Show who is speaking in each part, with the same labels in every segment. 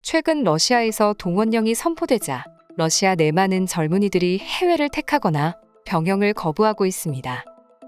Speaker 1: 최근 러시아에서 동원령이 선포되자 러시아 내 많은 젊은이들이 해외를 택하거나 병영을 거부하고 있습니다.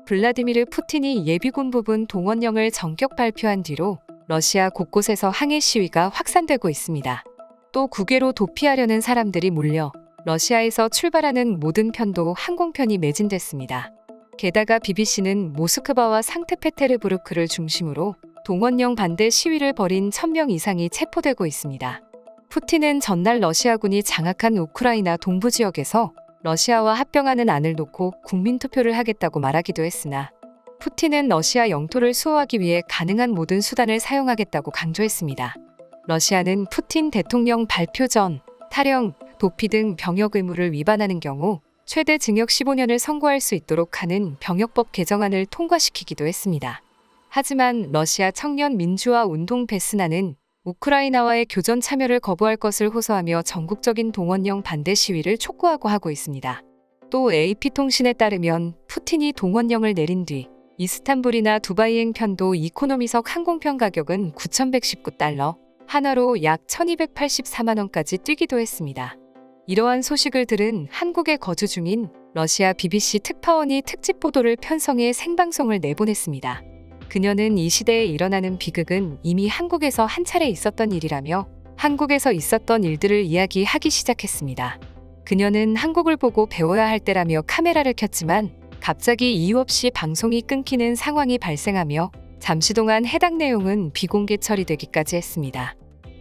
Speaker 1: 블라디미르 푸틴이 예비군 부분 동원령을 전격 발표한 뒤로 러시아 곳곳에서 항해 시위가 확산되고 있습니다. 또 국외로 도피하려는 사람들이 몰려 러시아에서 출발하는 모든 편도 항공편이 매진됐습니다. 게다가 BBC는 모스크바와 상트페테르부르크를 중심으로 동원령 반대 시위를 벌인 1000명 이상이 체포되고 있습니다. 푸틴은 전날 러시아군이 장악한 우크라이나 동부 지역에서 러시아와 합병하는 안을 놓고 국민투표를 하겠다고 말하기도 했으나 푸틴은 러시아 영토를 수호하기 위해 가능한 모든 수단을 사용하겠다고 강조했습니다. 러시아는 푸틴 대통령 발표 전 탈영, 도피 등 병역 의무를 위반하는 경우 최대 징역 15년을 선고할 수 있도록 하는 병역법 개정안을 통과시키기도 했습니다. 하지만 러시아 청년 민주화 운동 베스나는 우크라이나와의 교전 참여를 거부할 것을 호소하며 전국적인 동원령 반대 시위를 촉구하고 하고 있습니다. 또 AP통신에 따르면 푸틴이 동원령을 내린 뒤 이스탄불이나 두바이행 편도 이코노미석 항공편 가격은 9,119달러, 한화로 약 1,284만 원까지 뛰기도 했습니다. 이러한 소식을 들은 한국에 거주 중인 러시아 BBC 특파원이 특집 보도를 편성해 생방송을 내보냈습니다. 그녀는 이 시대에 일어나는 비극은 이미 한국에서 한 차례 있었던 일이라며 한국에서 있었던 일들을 이야기하기 시작했습니다. 그녀는 한국을 보고 배워야 할 때라며 카메라를 켰지만 갑자기 이유 없이 방송이 끊기는 상황이 발생하며 잠시 동안 해당 내용은 비공개 처리되기까지 했습니다.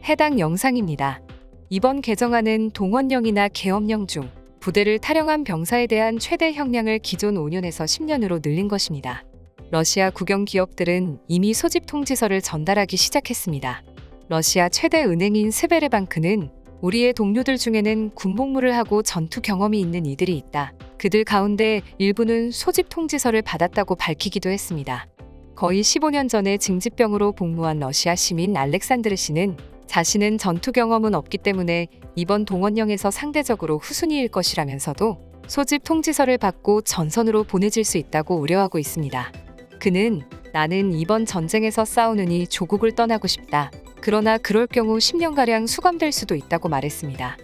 Speaker 1: 해당 영상입니다. 이번 개정안은 동원령이나 계엄령 중 부대를 탈영한 병사에 대한 최대 형량을 기존 5년에서 10년으로 늘린 것입니다. 러시아 국영 기업들은 이미 소집 통지서를 전달하기 시작했습니다. 러시아 최대 은행인 스베르방크는 우리의 동료들 중에는 군복무를 하고 전투 경험이 있는 이들이 있다. 그들 가운데 일부는 소집 통지서를 받았다고 밝히기도 했습니다. 거의 15년 전에 징집병으로 복무한 러시아 시민 알렉산드르 씨는 자신은 전투 경험은 없기 때문에 이번 동원령에서 상대적으로 후순위일 것이라면서도 소집 통지서를 받고 전선으로 보내질 수 있다고 우려하고 있습니다. 그는 나는 이번 전쟁에서 싸우느니 조국을 떠나고 싶다. 그러나 그럴 경우 10년가량 수감될 수도 있다고 말했습니다.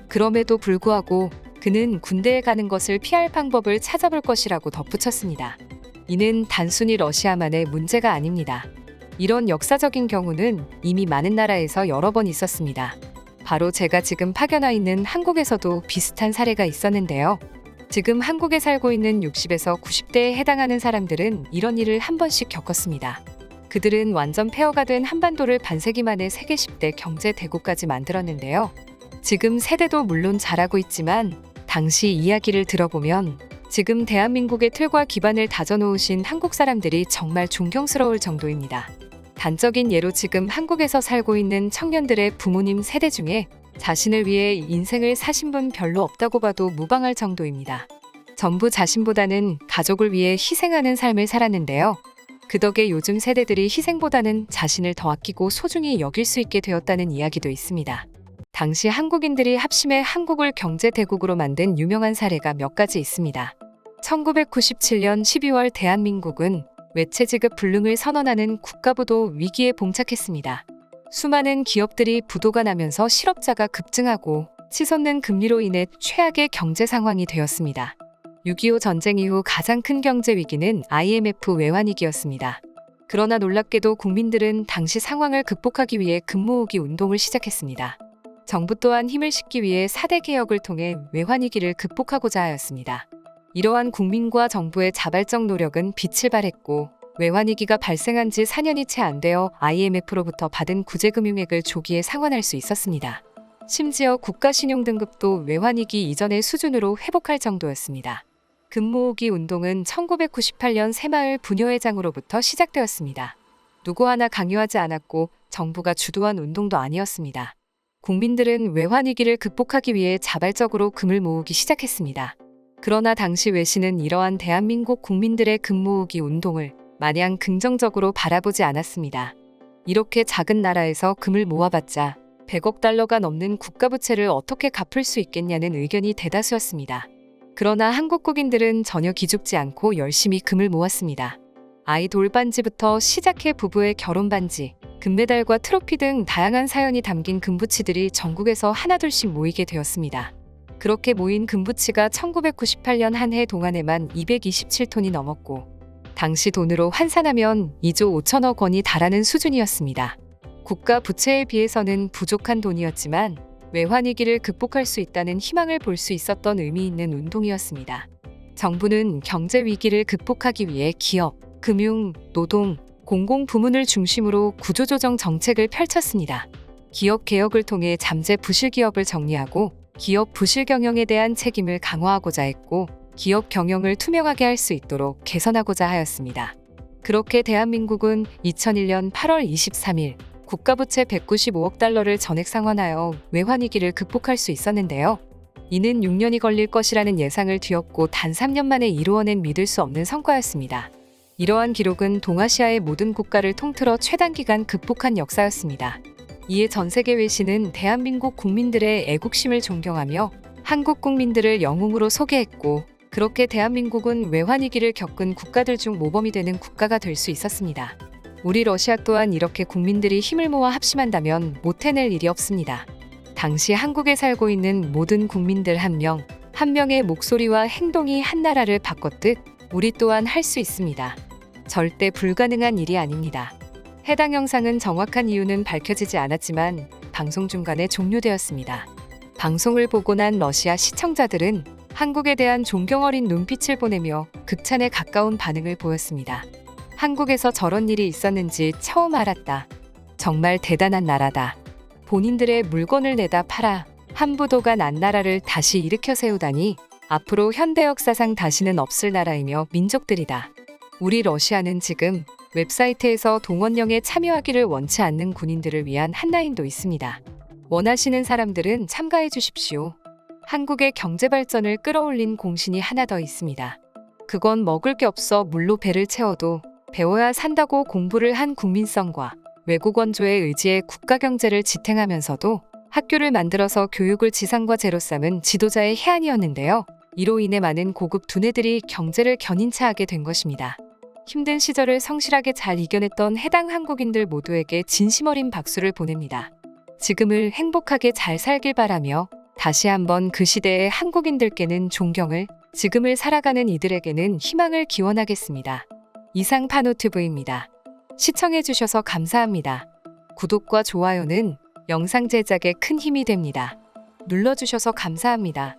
Speaker 1: 그럼에도 불구하고 그는 군대에 가는 것을 피할 방법을 찾아볼 것이라고 덧붙였습니다. 이는 단순히 러시아만의 문제가 아닙니다. 이런 역사적인 경우는 이미 많은 나라에서 여러 번 있었습니다. 바로 제가 지금 파견와 있는 한국에서도 비슷한 사례가 있었는데요. 지금 한국에 살고 있는 60에서 90대에 해당하는 사람들은 이런 일을 한 번씩 겪었습니다. 그들은 완전 폐허가 된 한반도를 반세기 만에 세계 10대 경제 대국까지 만들었는데요. 지금 세대도 물론 잘하고 있지만 당시 이야기를 들어보면 지금 대한민국의 틀과 기반을 다져놓으신 한국 사람들이 정말 존경스러울 정도입니다. 단적인 예로 지금 한국에서 살고 있는 청년들의 부모님 세대 중에 자신을 위해 인생을 사신 분 별로 없다고 봐도 무방할 정도입니다. 전부 자신보다는 가족을 위해 희생하는 삶을 살았는데요. 그 덕에 요즘 세대들이 희생보다는 자신을 더 아끼고 소중히 여길 수 있게 되었다는 이야기도 있습니다. 당시 한국인들이 합심해 한국을 경제대국으로 만든 유명한 사례가 몇 가지 있습니다. 1997년 12월 대한민국은 외채지급 불능을 선언하는 국가부도 위기에 봉착했습니다. 수많은 기업들이 부도가 나면서 실업자가 급증하고 치솟는 금리로 인해 최악의 경제 상황이 되었습니다. 6.25 전쟁 이후 가장 큰 경제 위기는 IMF 외환위기였습니다. 그러나 놀랍게도 국민들은 당시 상황을 극복하기 위해 금모으기 운동을 시작했습니다. 정부 또한 힘을 싣기 위해 4대 개혁을 통해 외환위기를 극복하고자 하였습니다. 이러한 국민과 정부의 자발적 노력은 빛을 발했고 외환위기가 발생한 지 4년이 채 안 되어 IMF로부터 받은 구제금융액을 조기에 상환할 수 있었습니다. 심지어 국가신용등급도 외환위기 이전의 수준으로 회복할 정도였습니다. 금모으기 운동은 1998년 새마을 부녀회장으로부터 시작되었습니다. 누구 하나 강요하지 않았고 정부가 주도한 운동도 아니었습니다. 국민들은 외환위기를 극복하기 위해 자발적으로 금을 모으기 시작했습니다. 그러나 당시 외신은 이러한 대한민국 국민들의 금 모으기 운동을 마냥 긍정적으로 바라보지 않았습니다. 이렇게 작은 나라에서 금을 모아봤자 100억 달러가 넘는 국가부채를 어떻게 갚을 수 있겠냐는 의견이 대다수였습니다. 그러나 한국 국인들은 전혀 기죽지 않고 열심히 금을 모았습니다. 아이 돌반지부터 시작해 부부의 결혼반지, 금메달과 트로피 등 다양한 사연이 담긴 금부치들이 전국에서 하나둘씩 모이게 되었습니다. 그렇게 모인 금부치가 1998년 한 해 동안에만 227톤이 넘었고 당시 돈으로 환산하면 2조 5천억 원이 달하는 수준이었습니다. 국가 부채에 비해서는 부족한 돈이었지만 외환위기를 극복할 수 있다는 희망을 볼 수 있었던 의미 있는 운동이었습니다. 정부는 경제 위기를 극복하기 위해 기업, 금융, 노동, 공공부문을 중심으로 구조조정 정책을 펼쳤습니다. 기업 개혁을 통해 잠재 부실 기업을 정리하고 기업 부실 경영에 대한 책임을 강화하고자 했고 기업 경영을 투명하게 할 수 있도록 개선하고자 하였습니다. 그렇게 대한민국은 2001년 8월 23일 국가부채 195억 달러를 전액 상환하여 외환위기를 극복할 수 있었는데요. 이는 6년이 걸릴 것이라는 예상을 뒤엎고 단 3년 만에 이루어낸 믿을 수 없는 성과였습니다. 이러한 기록은 동아시아의 모든 국가를 통틀어 최단기간 극복한 역사였습니다. 이에 전 세계 외신은 대한민국 국민들의 애국심을 존경하며 한국 국민들을 영웅으로 소개했고 그렇게 대한민국은 외환위기를 겪은 국가들 중 모범이 되는 국가가 될 수 있었습니다. 우리 러시아 또한 이렇게 국민들이 힘을 모아 합심한다면 못 해낼 일이 없습니다. 당시 한국에 살고 있는 모든 국민들 한 명, 한 명의 목소리와 행동이 한 나라를 바꿨듯 우리 또한 할 수 있습니다. 절대 불가능한 일이 아닙니다. 해당 영상은 정확한 이유는 밝혀지지 않았지만 방송 중간에 종료되었습니다. 방송을 보고 난 러시아 시청자들은 한국에 대한 존경 어린 눈빛을 보내며 극찬에 가까운 반응을 보였습니다. 한국에서 저런 일이 있었는지 처음 알았다. 정말 대단한 나라다. 본인들의 물건을 내다 팔아 한부도가 난 나라를 다시 일으켜 세우다니 앞으로 현대 역사상 다시는 없을 나라이며 민족들이다. 우리 러시아는 지금 웹사이트에서 동원령에 참여하기를 원치 않는 군인들을 위한 한라인도 있습니다. 원하시는 사람들은 참가해 주십시오. 한국의 경제 발전을 끌어올린 공신이 하나 더 있습니다. 그건 먹을 게 없어 물로 배를 채워도 배워야 산다고 공부를 한 국민성과 외국 원조의 의지에 국가 경제를 지탱하면서도 학교를 만들어서 교육을 지상과 제로 삼은 지도자의 해안이었는데요. 이로 인해 많은 고급 두뇌들이 경제를 견인차 하게 된 것입니다. 힘든 시절을 성실하게 잘 이겨냈던 해당 한국인들 모두에게 진심 어린 박수를 보냅니다. 지금을 행복하게 잘 살길 바라며 다시 한번 그 시대의 한국인들께는 존경을, 지금을 살아가는 이들에게는 희망을 기원하겠습니다. 이상 파노TV입니다. 시청해주셔서 감사합니다. 구독과 좋아요는 영상 제작에 큰 힘이 됩니다. 눌러주셔서 감사합니다.